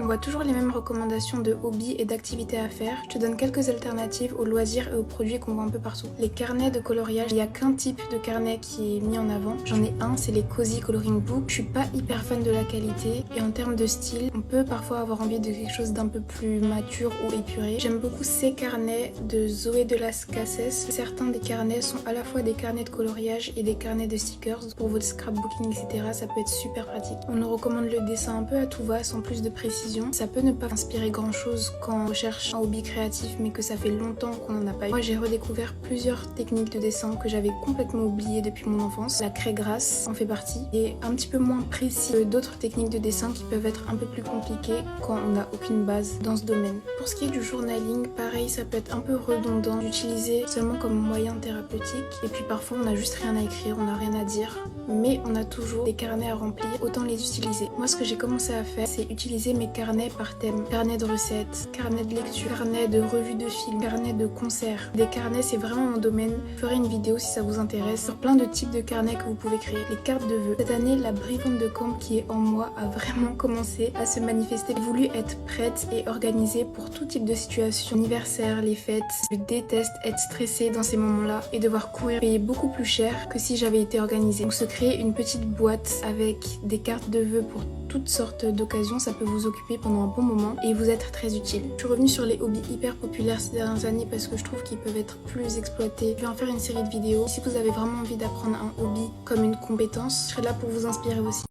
voit toujours les mêmes recommandations de hobbies et d'activités à faire, je te donne quelques alternatives aux loisirs et aux produits qu'on voit un peu partout. Les carnets de coloriage, il n'y a qu'un type de carnet qui est mis en avant. J'en ai un, c'est les Cozy Coloring Book. Je suis pas hyper fan de la qualité et en termes de style, on peut parfois avoir envie de quelque chose d'un peu plus mature ou épuré. J'aime beaucoup ces carnets de Zoé de las Cases. Certains des carnets sont à la fois des carnets de coloriage et des carnets de stickers. Pour votre scrapbooking, etc., ça peut être super pratique. On nous recommande le dessin un peu à tout va, sans plus de précision. Ça peut ne pas inspirer grand chose quand on recherche un hobby créatif mais que ça fait longtemps qu'on n'en a pas eu. Moi j'ai redécouvert plusieurs techniques de dessin que j'avais complètement oubliées depuis mon enfance. La craie grasse en fait partie et un petit peu moins précis que d'autres techniques de dessin qui peuvent être un peu plus compliquées quand on n'a aucune base dans ce domaine. Pour ce qui est du journaling, pareil, ça peut être un peu redondant d'utiliser seulement comme moyen thérapeutique et puis parfois on n'a juste rien à écrire, on n'a rien à dire, mais on a toujours des carnets à remplir, autant les utiliser. Moi ce que j'ai commencé à faire, c'est utiliser mes carnets par thème. Carnet de recettes, carnet de lecture, carnet de revue de films, carnet de concerts. Des carnets, c'est vraiment mon domaine. Je ferai une vidéo si ça vous intéresse sur plein de types de carnets que vous pouvez créer. Les cartes de vœux. Cette année, la brigande de camp qui est en moi a vraiment commencé à se manifester. J'ai voulu être prête et organisée pour tout type de situation. Anniversaire, les fêtes. Je déteste être stressée dans ces moments-là et devoir courir, payer beaucoup plus cher que si j'avais été organisée. Donc se créer une petite boîte avec des cartes de vœux pour toutes sortes d'occasions, ça peut vous occuper pendant un bon moment et vous être très utile. Je suis revenue sur les hobbies hyper populaires ces dernières années parce que je trouve qu'ils peuvent être plus exploités. Je vais en faire une série de vidéos. Si vous avez vraiment envie d'apprendre un hobby comme une compétence, je serai là pour vous inspirer aussi.